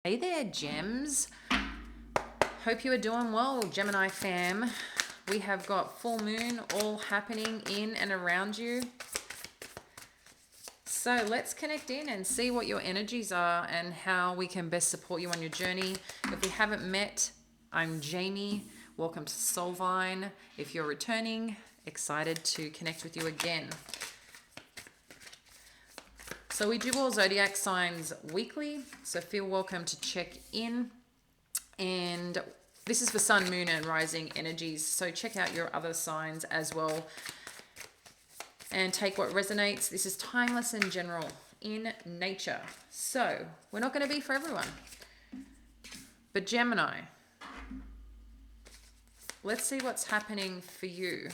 Hey there, gems. Hope you are doing well, Gemini fam. We have got full moon all happening in and around you. So let's connect in and see what your energies are and how we can best support you on your journey. If we haven't met, I'm Jamie. Welcome to Soulvine. If you're returning, excited to connect with you again. So we do all zodiac signs weekly, so feel welcome to check in. And this is for sun, moon, and rising energies. So check out your other signs as well and take what resonates. This is timeless and general in nature. So we're not going to be for everyone. But Gemini, let's see what's happening for you.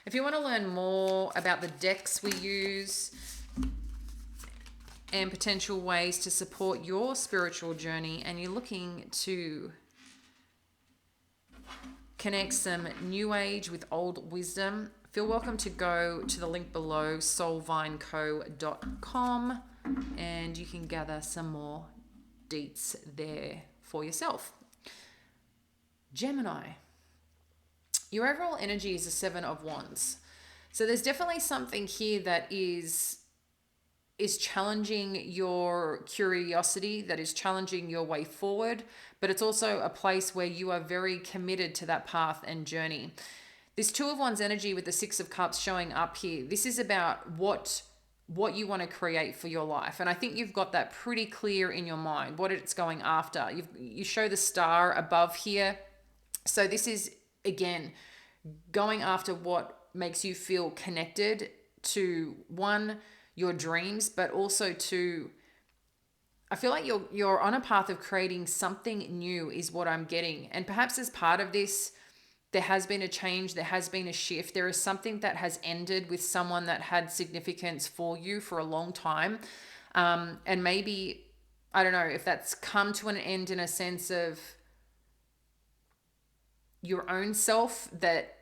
If you want to learn more about the decks we use and potential ways to support your spiritual journey, and you're looking to connect some new age with old wisdom, feel welcome to go to the link below, soulvineco.com, and you can gather some more deets there for yourself. Gemini, your overall energy is a 7 of Wands. So there's definitely something here that is challenging your curiosity, that is challenging your way forward, but it's also a place where you are very committed to that path and journey. This 2 of Wands energy with the 6 of Cups showing up here, this is about what you want to create for your life. And I think you've got that pretty clear in your mind, what it's going after. You show the star above here. So this is, again, going after what makes you feel connected to, one, your dreams, but also to, I feel like you're on a path of creating something new is what I'm getting. And perhaps as part of this, there has been a change, there has been a shift. There is something that has ended with someone that had significance for you for a long time. And maybe, I don't know if that's come to an end in a sense of your own self, that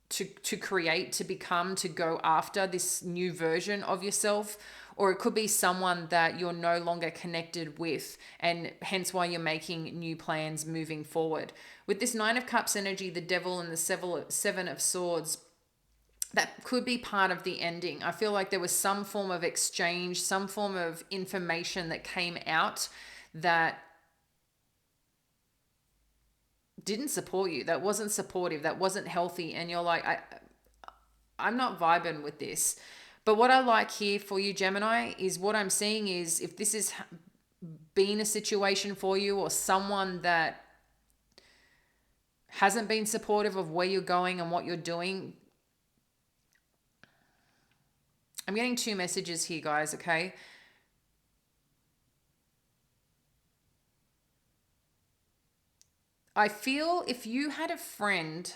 to create, to become, to go after this new version of yourself, or it could be someone that you're no longer connected with, and hence why you're making new plans moving forward. With this 9 of Cups energy, the Devil, and the 7 of Swords, that could be part of the ending. I feel like there was some form of exchange, some form of information that came out that didn't support you, that wasn't supportive, that wasn't healthy, and you're like, I'm not vibing with this. But what I like here for you, Gemini, is what I'm seeing is if this has been a situation for you, or someone that hasn't been supportive of where you're going and what you're doing, I'm getting 2 messages here, guys, okay? I feel if you had a friend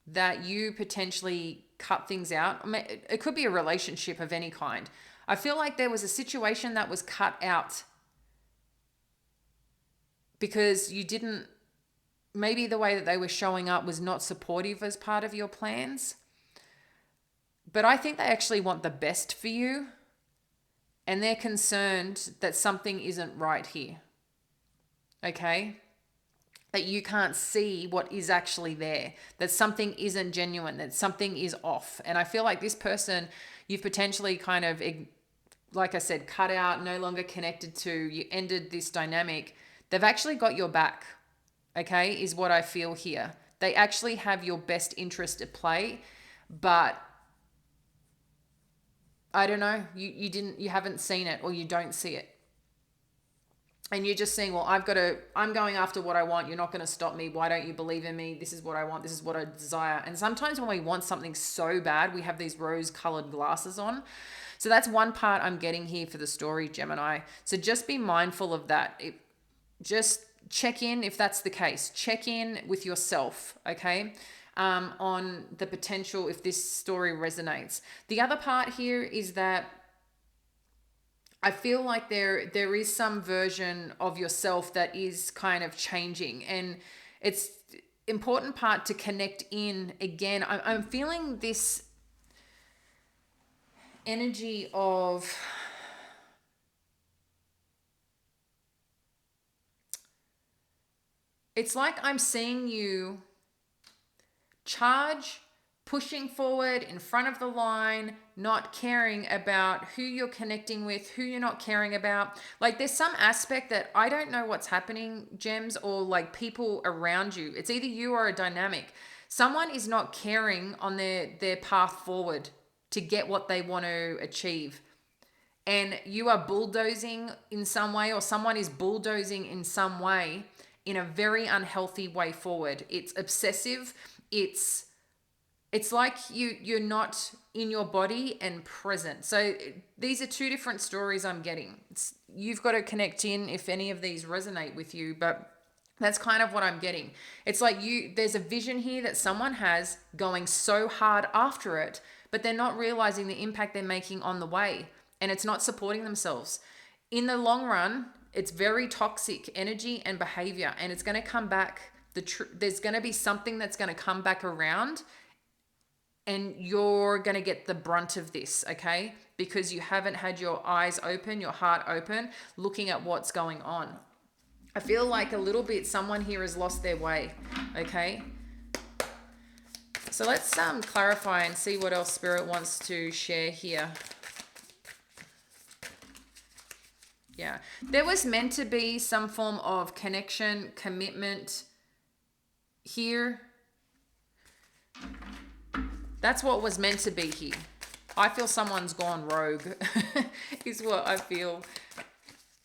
that you potentially cut things out, it could be a relationship of any kind. I feel like there was a situation that was cut out because you didn't, maybe the way that they were showing up was not supportive as part of your plans. But I think they actually want the best for you, and they're concerned that something isn't right here. Okay? That you can't see what is actually there, that something isn't genuine, that something is off. And I feel like this person you've potentially kind of, like I said, cut out, no longer connected to, you ended this dynamic. They've actually got your back, okay, is what I feel here. They actually have your best interest at play, but I don't know, you haven't seen it, or you don't see it. And you're just saying, well, I'm going after what I want. You're not going to stop me. Why don't you believe in me? This is what I want. This is what I desire. And sometimes when we want something so bad, we have these rose-colored glasses on. So that's one part I'm getting here for the story, Gemini. So just be mindful of that. Just check in if that's the case. Check in with yourself, okay? On the potential if this story resonates. The other part here is that I feel like there is some version of yourself that is kind of changing, and it's important part to connect in again. I'm feeling this energy of it's like I'm seeing you charge, pushing forward in front of the line, not caring about who you're connecting with, who you're not caring about. Like there's some aspect that I don't know what's happening, Gems, or like people around you. It's either you or a dynamic. Someone is not caring on their path forward to get what they want to achieve. And you are bulldozing in some way, or someone is bulldozing in some way in a very unhealthy way forward. It's obsessive. It's like you're not in your body and present. So these are two different stories I'm getting. You've got to connect in if any of these resonate with you, but that's kind of what I'm getting. It's like there's a vision here that someone has going so hard after it, but they're not realizing the impact they're making on the way, and it's not supporting themselves. In the long run, it's very toxic energy and behavior, and it's going to come back. There's going to be something that's going to come back around, and you're going to get the brunt of this, okay? Because you haven't had your eyes open, your heart open, looking at what's going on. I feel like a little bit someone here has lost their way, okay? So let's clarify and see what else Spirit wants to share here. Yeah, there was meant to be some form of connection, commitment here. That's what was meant to be here. I feel someone's gone rogue is what I feel.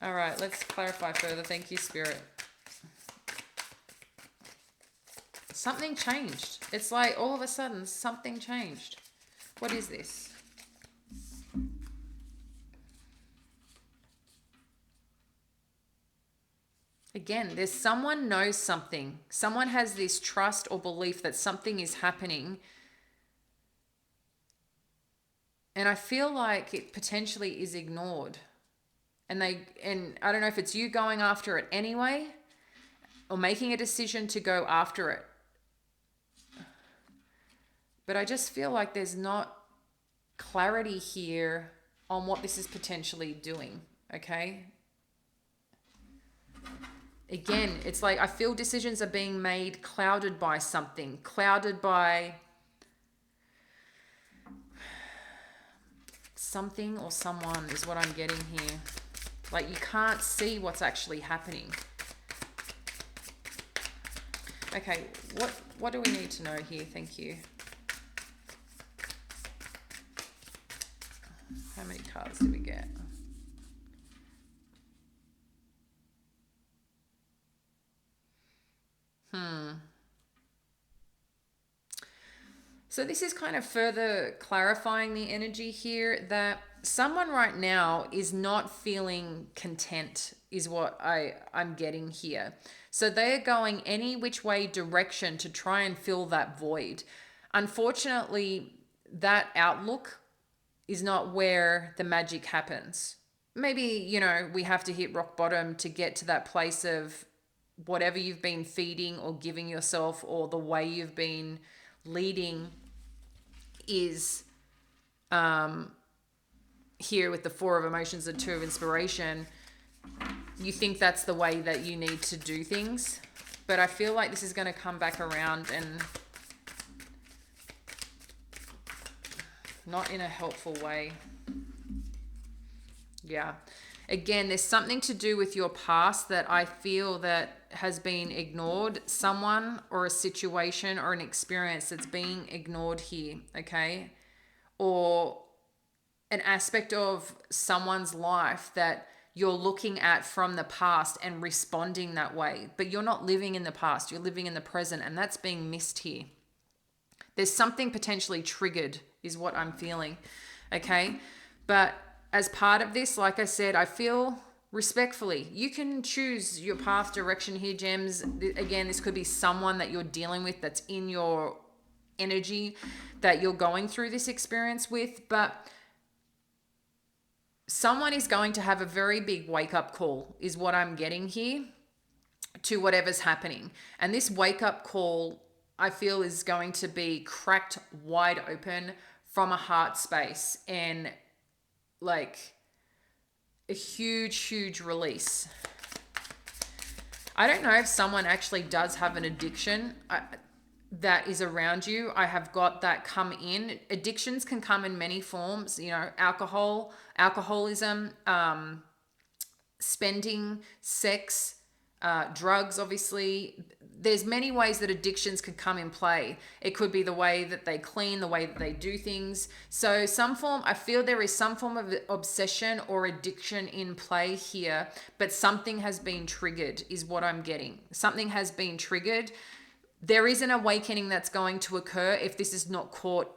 All right, let's clarify further. Thank you, Spirit. Something changed. It's like all of a sudden something changed. What is this? Again, there's someone knows something. Someone has this trust or belief that something is happening. And I feel like it potentially is ignored. And I don't know if it's you going after it anyway or making a decision to go after it. But I just feel like there's not clarity here on what this is potentially doing, okay? Again, it's like I feel decisions are being made clouded by something, clouded by something or someone is what I'm getting here. Like you can't see what's actually happening. Okay, what do we need to know here? Thank you. How many cards did we get? So this is kind of further clarifying the energy here that someone right now is not feeling content is what I'm getting here. So they're going any which way direction to try and fill that void. Unfortunately, that outlook is not where the magic happens. Maybe, we have to hit rock bottom to get to that place of whatever you've been feeding or giving yourself or the way you've been leading is here with the 4 of emotions and 2 of inspiration. You think that's the way that you need to do things, but I feel like this is going to come back around and not in a helpful way. Yeah. Again, there's something to do with your past that I feel that has been ignored. Someone or a situation or an experience that's being ignored here, okay? Or an aspect of someone's life that you're looking at from the past and responding that way. But you're not living in the past, you're living in the present, and that's being missed here. There's something potentially triggered is what I'm feeling, okay? But as part of this, like I said, I feel respectfully, you can choose your path direction here, Gems. Again, this could be someone that you're dealing with that's in your energy that you're going through this experience with, but someone is going to have a very big wake-up call is what I'm getting here. to whatever's happening. And this wake up call, I feel, is going to be cracked wide open from a heart space, and like a huge, huge release. I don't know if someone actually does have an addiction that is around you. I have got that come in. Addictions can come in many forms, alcoholism, spending, sex, drugs, obviously. There's many ways that addictions could come in play. It could be the way that they clean, the way that they do things. So I feel there is some form of obsession or addiction in play here, but something has been triggered is what I'm getting. Something has been triggered. There is an awakening that's going to occur if this is not caught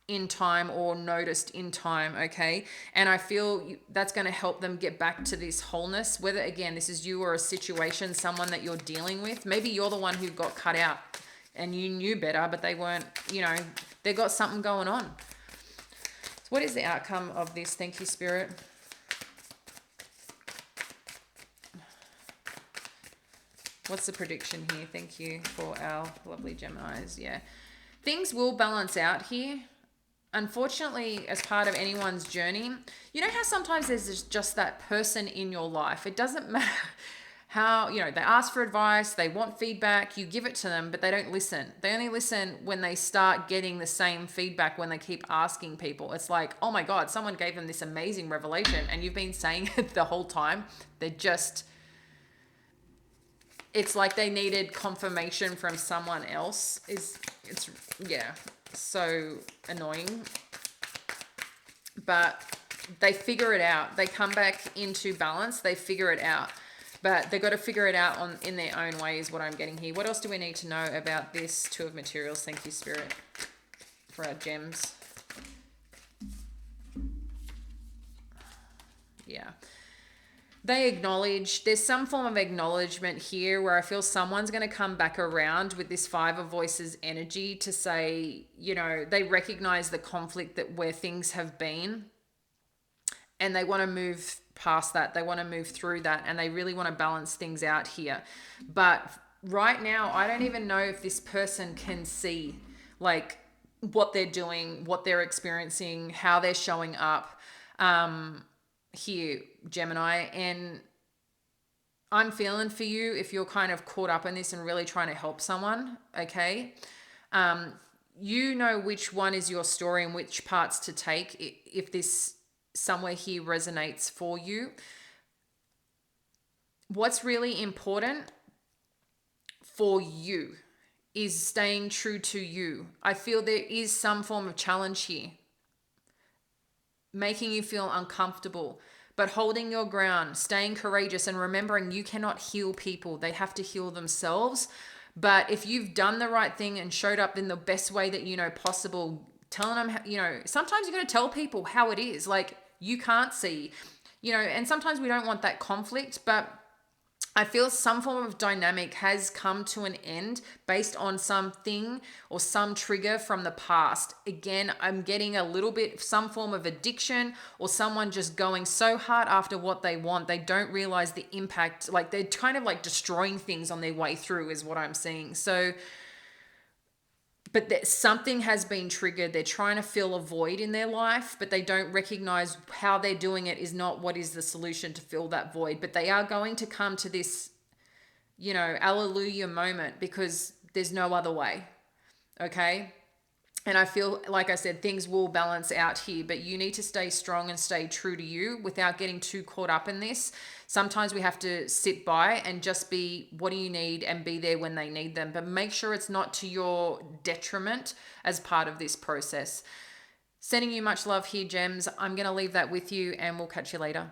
in time or noticed in time, okay? And I feel that's going to help them get back to this wholeness, whether, again, this is you or a situation, someone that you're dealing with. Maybe you're the one who got cut out and you knew better, but they weren't, they got something going on. So what is the outcome of this? Thank you, Spirit. What's the prediction here? Thank you for our lovely Geminis. Yeah. Things will balance out here. Unfortunately, as part of anyone's journey, you know how sometimes there's just that person in your life. It doesn't matter how, they ask for advice, they want feedback, you give it to them, but they don't listen. They only listen when they start getting the same feedback when they keep asking people. It's like, oh my God, someone gave them this amazing revelation and you've been saying it the whole time. It's like they needed confirmation from someone else. So annoying. But they figure it out. They come back into balance. They figure it out. But they've got to figure it out in their own way is what I'm getting here. What else do we need to know about this Two of Materials? Thank you, Spirit, for our gems. Yeah. There's some form of acknowledgement here where I feel someone's going to come back around with this Five of Voices energy to say, they recognize the conflict where things have been and they want to move past that. They want to move through that and they really want to balance things out here. But right now, I don't even know if this person can see like what they're doing, what they're experiencing, how they're showing up. Here, Gemini, and I'm feeling for you if you're kind of caught up in this and really trying to help someone, okay? You know which one is your story and which parts to take if this somewhere here resonates for you. What's really important for you is staying true to you. I feel there is some form of challenge here, making you feel uncomfortable, but holding your ground, staying courageous, and remembering you cannot heal people. They have to heal themselves. But if you've done the right thing and showed up in the best way that you know possible, telling them, sometimes you're going to tell people how it is. Like, you can't see, and sometimes we don't want that conflict, but I feel some form of dynamic has come to an end based on something or some trigger from the past. Again, I'm getting a little bit, some form of addiction or someone just going so hard after what they want. They don't realize the impact, like they're kind of like destroying things on their way through is what I'm seeing. So, but something has been triggered. They're trying to fill a void in their life, but they don't recognize how they're doing it is not what is the solution to fill that void. But they are going to come to this, alleluia moment because there's no other way. Okay? And I feel, like I said, things will balance out here, but you need to stay strong and stay true to you without getting too caught up in this. Sometimes we have to sit by and just be, what do you need, and be there when they need them. But make sure it's not to your detriment as part of this process. Sending you much love here, Gems. I'm going to leave that with you and we'll catch you later.